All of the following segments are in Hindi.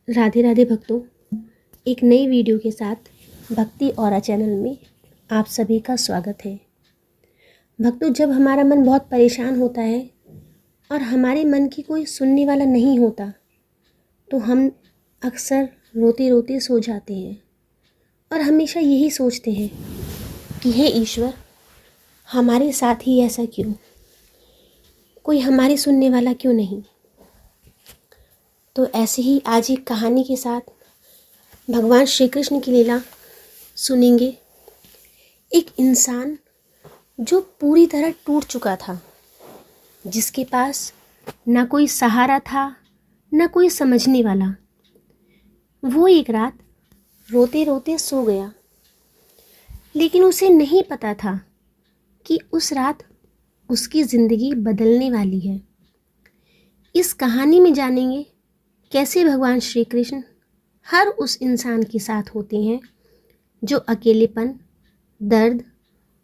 राधे राधे भक्तों, एक नई वीडियो के साथ भक्ति औरा चैनल में आप सभी का स्वागत है। भक्तों, जब हमारा मन बहुत परेशान होता है और हमारे मन की कोई सुनने वाला नहीं होता तो हम अक्सर रोते रोते सो जाते हैं और हमेशा यही सोचते हैं कि हे ईश्वर, हमारे साथ ही ऐसा क्यों, कोई हमारी सुनने वाला क्यों नहीं। तो ऐसे ही आज एक कहानी के साथ भगवान श्री कृष्ण की लीला सुनेंगे। एक इंसान जो पूरी तरह टूट चुका था, जिसके पास ना कोई सहारा था ना कोई समझने वाला, वो एक रात रोते रोते सो गया। लेकिन उसे नहीं पता था कि उस रात उसकी ज़िंदगी बदलने वाली है। इस कहानी में जानेंगे कैसे भगवान श्री कृष्ण हर उस इंसान के साथ होते हैं जो अकेलेपन, दर्द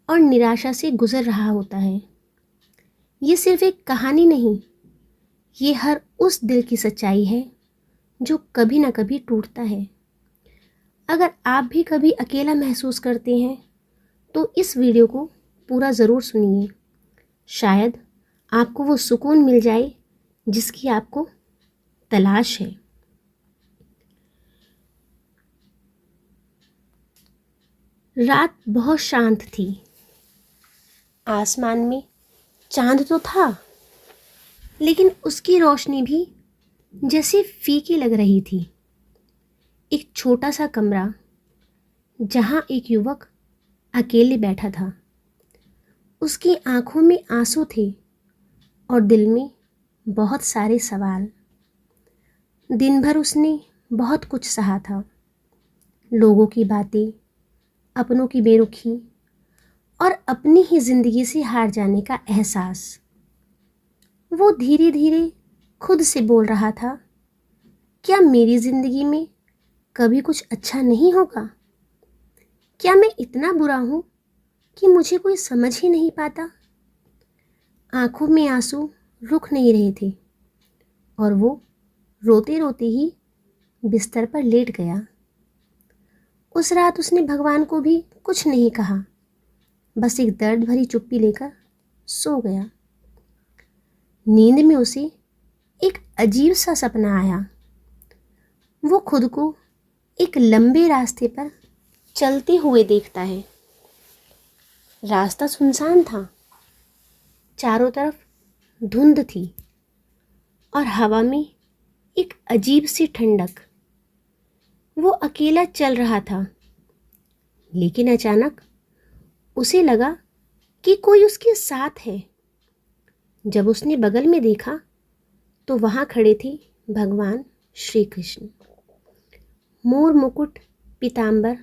और निराशा से गुजर रहा होता है। ये सिर्फ एक कहानी नहीं, ये हर उस दिल की सच्चाई है जो कभी ना कभी टूटता है। अगर आप भी कभी अकेला महसूस करते हैं तो इस वीडियो को पूरा ज़रूर सुनिए। शायद आपको वो सुकून मिल जाए जिसकी आपको तलाश है। रात बहुत शांत थी। आसमान में चांद तो था, लेकिन उसकी रोशनी भी जैसे फीकी लग रही थी। एक छोटा सा कमरा जहां एक युवक अकेले बैठा था। उसकी आंखों में आंसू थे और दिल में बहुत सारे सवाल। दिन भर उसने बहुत कुछ सहा था, लोगों की बातें, अपनों की बेरुखी और अपनी ही जिंदगी से हार जाने का एहसास। वो धीरे धीरे खुद से बोल रहा था, क्या मेरी जिंदगी में कभी कुछ अच्छा नहीं होगा? क्या मैं इतना बुरा हूं कि मुझे कोई समझ ही नहीं पाता? आंखों में आंसू रुक नहीं रहे थे और वो रोते रोते ही बिस्तर पर लेट गया। उस रात उसने भगवान को भी कुछ नहीं कहा, बस एक दर्द भरी चुप्पी लेकर सो गया। नींद में उसे एक अजीब सा सपना आया। वो खुद को एक लंबे रास्ते पर चलते हुए देखता है। रास्ता सुनसान था, चारों तरफ धुंध थी और हवा में एक अजीब सी ठंडक। वो अकेला चल रहा था, लेकिन अचानक उसे लगा कि कोई उसके साथ है। जब उसने बगल में देखा तो वहां खड़े थे भगवान श्री कृष्ण। मोर मुकुट, पीतांबर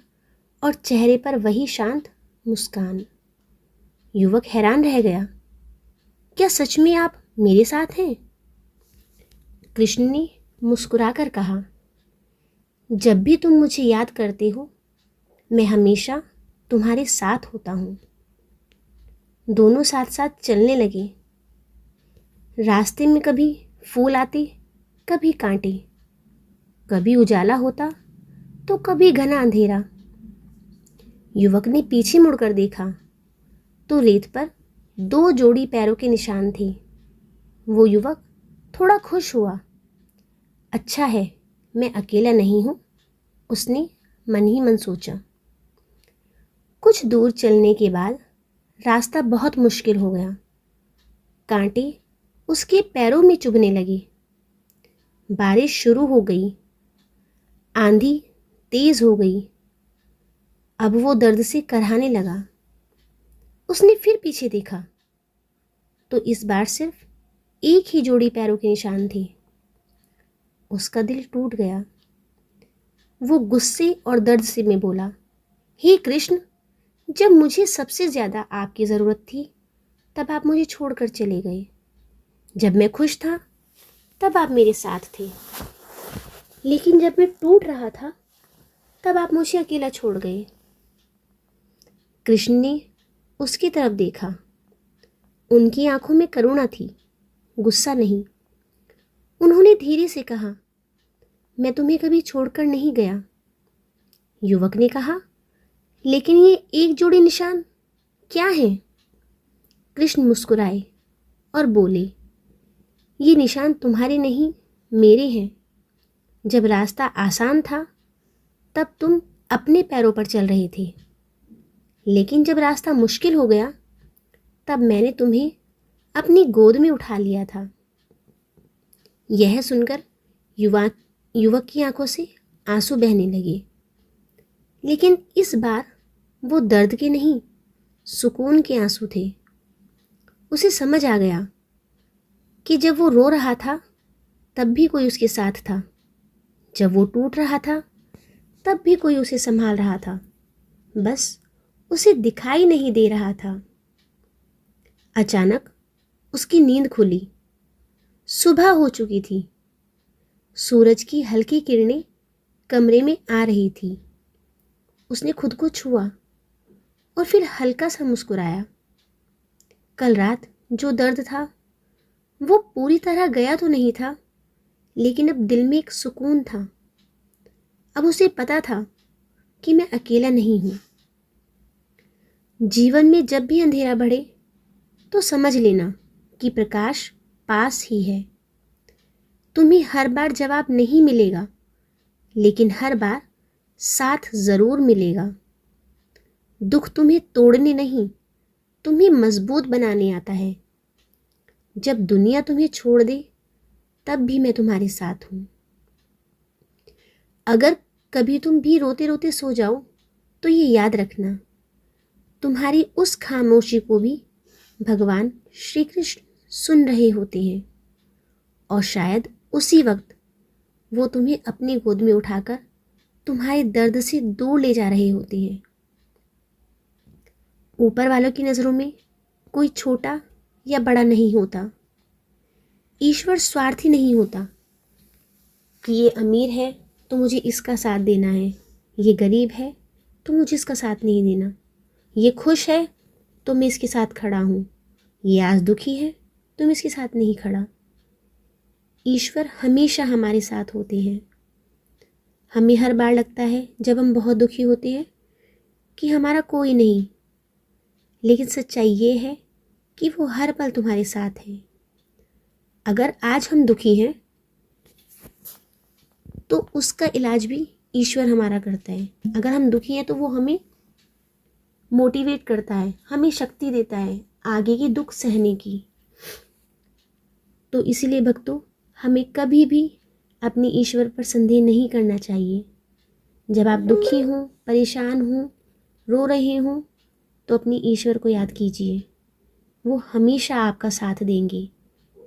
और चेहरे पर वही शांत मुस्कान। युवक हैरान रह गया, क्या सच में आप मेरे साथ हैं? कृष्ण ने मुस्कुराकर कहा, जब भी तुम मुझे याद करते हो मैं हमेशा तुम्हारे साथ होता हूँ। दोनों साथ साथ चलने लगे। रास्ते में कभी फूल आते, कभी कांटे, कभी उजाला होता तो कभी घना अंधेरा। युवक ने पीछे मुड़कर देखा तो रेत पर 2 जोड़ी पैरों के निशान थे। वो युवक थोड़ा खुश हुआ। अच्छा है, मैं अकेला नहीं हूँ, उसने मन ही मन सोचा। कुछ दूर चलने के बाद रास्ता बहुत मुश्किल हो गया। कांटे उसके पैरों में चुभने लगे। बारिश शुरू हो गई, आंधी तेज हो गई। अब वो दर्द से कराहने लगा। उसने फिर पीछे देखा तो इस बार सिर्फ एक ही जोड़ी पैरों के निशान थे। उसका दिल टूट गया। वो गुस्से और दर्द से में बोला, हे कृष्ण, जब मुझे सबसे ज़्यादा आपकी ज़रूरत थी तब आप मुझे छोड़कर चले गए। जब मैं खुश था तब आप मेरे साथ थे, लेकिन जब मैं टूट रहा था तब आप मुझे अकेला छोड़ गए। कृष्ण ने उसकी तरफ देखा। उनकी आंखों में करुणा थी, गुस्सा नहीं। उन्होंने धीरे से कहा, मैं तुम्हें कभी छोड़कर नहीं गया। युवक ने कहा, लेकिन ये एक जोड़ी निशान क्या है? कृष्ण मुस्कुराए और बोले, ये निशान तुम्हारे नहीं, मेरे हैं। जब रास्ता आसान था तब तुम अपने पैरों पर चल रहे थे, लेकिन जब रास्ता मुश्किल हो गया तब मैंने तुम्हें अपनी गोद में उठा लिया था। यह सुनकर युवक की आंखों से आंसू बहने लगे, लेकिन इस बार वो दर्द के नहीं, सुकून के आंसू थे। उसे समझ आ गया कि जब वो रो रहा था तब भी कोई उसके साथ था, जब वो टूट रहा था तब भी कोई उसे संभाल रहा था, बस उसे दिखाई नहीं दे रहा था। अचानक उसकी नींद खुली। सुबह हो चुकी थी। सूरज की हल्की किरणें कमरे में आ रही थी। उसने खुद को छुआ और फिर हल्का सा मुस्कुराया। कल रात जो दर्द था वो पूरी तरह गया तो नहीं था, लेकिन अब दिल में एक सुकून था। अब उसे पता था कि मैं अकेला नहीं हूँ। जीवन में जब भी अंधेरा बढ़े तो समझ लेना कि प्रकाश पास ही है। तुम्हें हर बार जवाब नहीं मिलेगा, लेकिन हर बार साथ जरूर मिलेगा। दुख तुम्हें तोड़ने नहीं, तुम्हें मजबूत बनाने आता है। जब दुनिया तुम्हें छोड़ दे तब भी मैं तुम्हारे साथ हूं। अगर कभी तुम भी रोते रोते सो जाओ तो ये याद रखना, तुम्हारी उस खामोशी को भी भगवान श्री कृष्ण सुन रहे होते हैं, और शायद उसी वक्त वो तुम्हें अपनी गोद में उठाकर तुम्हारे दर्द से दूर ले जा रहे होते हैं। ऊपर वालों की नज़रों में कोई छोटा या बड़ा नहीं होता। ईश्वर स्वार्थी नहीं होता कि ये अमीर है तो मुझे इसका साथ देना है, ये गरीब है तो मुझे इसका साथ नहीं देना, ये खुश है तो मैं इसके साथ खड़ा हूँ, ये आज दुखी है तो मैं इसके साथ नहीं खड़ा। ईश्वर हमेशा हमारे साथ होते हैं। हमें हर बार लगता है जब हम बहुत दुखी होते हैं कि हमारा कोई नहीं, लेकिन सच्चाई ये है कि वो हर पल तुम्हारे साथ है। अगर आज हम दुखी हैं तो उसका इलाज भी ईश्वर हमारा करता है। अगर हम दुखी हैं तो वो हमें मोटिवेट करता है, हमें शक्ति देता है आगे की दुख सहने की। तो इसीलिए भक्तों, हमें कभी भी अपने ईश्वर पर संदेह नहीं करना चाहिए। जब आप दुखी हों, परेशान हों, रो रहे हों, तो अपने ईश्वर को याद कीजिए। वो हमेशा आपका साथ देंगे।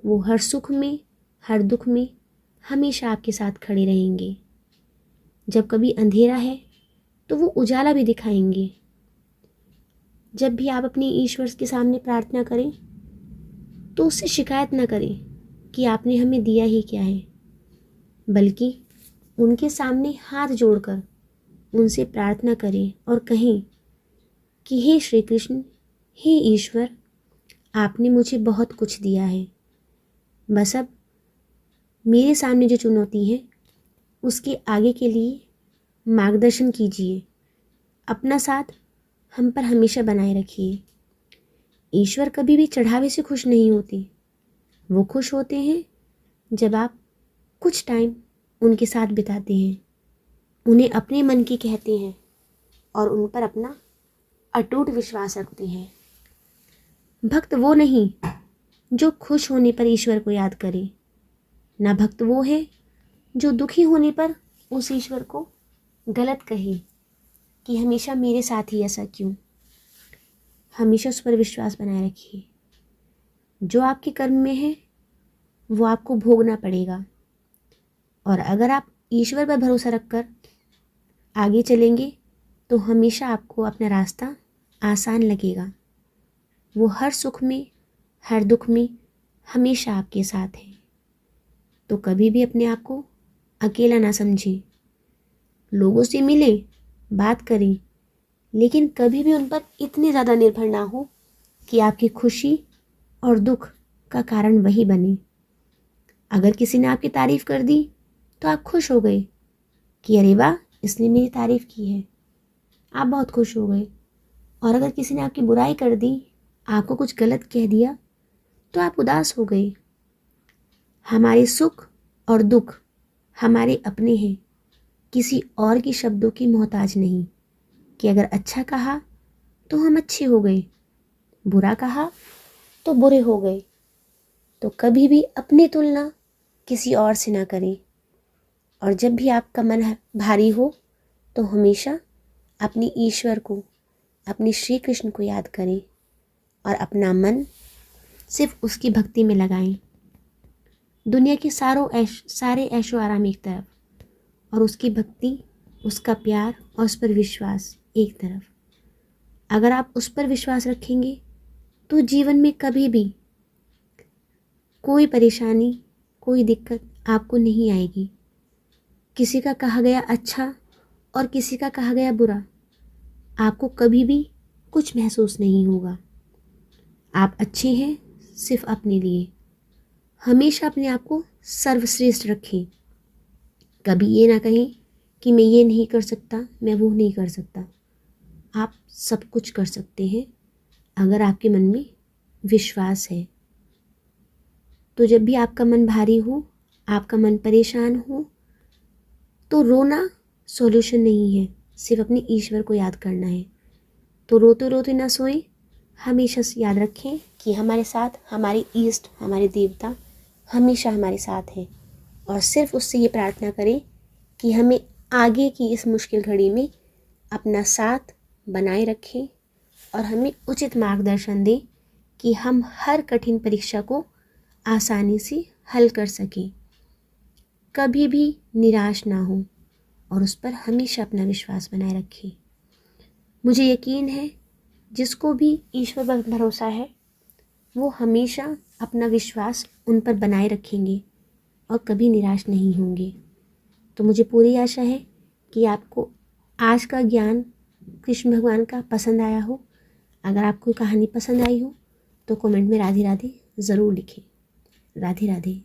वो हर सुख में, हर दुख में हमेशा आपके साथ खड़े रहेंगे। जब कभी अंधेरा है तो वो उजाला भी दिखाएंगे। जब भी आप अपने ईश्वर के सामने प्रार्थना करें तो उससे शिकायत ना करें कि आपने हमें दिया ही क्या है, बल्कि उनके सामने हाथ जोड़कर उनसे प्रार्थना करें और कहें कि हे श्री कृष्ण, हे ईश्वर, आपने मुझे बहुत कुछ दिया है, बस अब मेरे सामने जो चुनौती है उसके आगे के लिए मार्गदर्शन कीजिए। अपना साथ हम पर हमेशा बनाए रखिए। ईश्वर कभी भी चढ़ावे से खुश नहीं होते। वो खुश होते हैं जब आप कुछ टाइम उनके साथ बिताते हैं, उन्हें अपने मन की कहते हैं और उन पर अपना अटूट विश्वास रखते हैं। भक्त वो नहीं जो खुश होने पर ईश्वर को याद करे, ना भक्त वो है जो दुखी होने पर उस ईश्वर को गलत कहे कि हमेशा मेरे साथ ही ऐसा क्यों। हमेशा उस पर विश्वास बनाए रखिए। जो आपके कर्म में है वो आपको भोगना पड़ेगा, और अगर आप ईश्वर पर भरोसा रखकर आगे चलेंगे तो हमेशा आपको अपना रास्ता आसान लगेगा। वो हर सुख में, हर दुख में हमेशा आपके साथ है। तो कभी भी अपने आप को अकेला ना समझें। लोगों से मिलें, बात करें, लेकिन कभी भी उन पर इतने ज़्यादा निर्भर ना हो कि आपकी खुशी और दुख का कारण वही बने। अगर किसी ने आपकी तारीफ़ कर दी तो आप खुश हो गए कि अरे वाह, इसने मेरी तारीफ की है, आप बहुत खुश हो गए। और अगर किसी ने आपकी बुराई कर दी, आपको कुछ गलत कह दिया, तो आप उदास हो गए। हमारे सुख और दुख हमारे अपने हैं, किसी और की शब्दों की मोहताज नहीं। कि अगर अच्छा कहा तो हम अच्छे हो गए, बुरा कहा तो बुरे हो गए। तो कभी भी अपनी तुलना किसी और से ना करें। और जब भी आपका मन भारी हो तो हमेशा अपनी ईश्वर को, अपने श्री कृष्ण को याद करें और अपना मन सिर्फ उसकी भक्ति में लगाएं। दुनिया के सारे ऐशो आराम एक तरफ और उसकी भक्ति, उसका प्यार और उस पर विश्वास एक तरफ। अगर आप उस पर विश्वास रखेंगे तो जीवन में कभी भी कोई परेशानी, कोई दिक्कत आपको नहीं आएगी। किसी का कहा गया अच्छा और किसी का कहा गया बुरा आपको कभी भी कुछ महसूस नहीं होगा। आप अच्छे हैं सिर्फ अपने लिए। हमेशा अपने आप को सर्वश्रेष्ठ रखें। कभी ये ना कहें कि मैं ये नहीं कर सकता, मैं वो नहीं कर सकता। आप सब कुछ कर सकते हैं अगर आपके मन में विश्वास है। तो जब भी आपका मन भारी हो, आपका मन परेशान हो, तो रोना सॉल्यूशन नहीं है, सिर्फ अपने ईश्वर को याद करना है। तो रोते रोते ना सोएं, हमेशा से याद रखें कि हमारे साथ हमारे ईष्ट, हमारे देवता हमेशा हमारे साथ हैं। और सिर्फ उससे ये प्रार्थना करें कि हमें आगे की इस मुश्किल घड़ी में अपना साथ बनाए रखें और हमें उचित मार्गदर्शन दें कि हम हर कठिन परीक्षा को आसानी से हल कर सकें। कभी भी निराश ना हो और उस पर हमेशा अपना विश्वास बनाए रखें। मुझे यकीन है जिसको भी ईश्वर पर भरोसा है वो हमेशा अपना विश्वास उन पर बनाए रखेंगे और कभी निराश नहीं होंगे। तो मुझे पूरी आशा है कि आपको आज का ज्ञान कृष्ण भगवान का पसंद आया हो। अगर आपको कहानी पसंद आई हो तो कमेंट में राधे राधे ज़रूर लिखें। राधे राधे।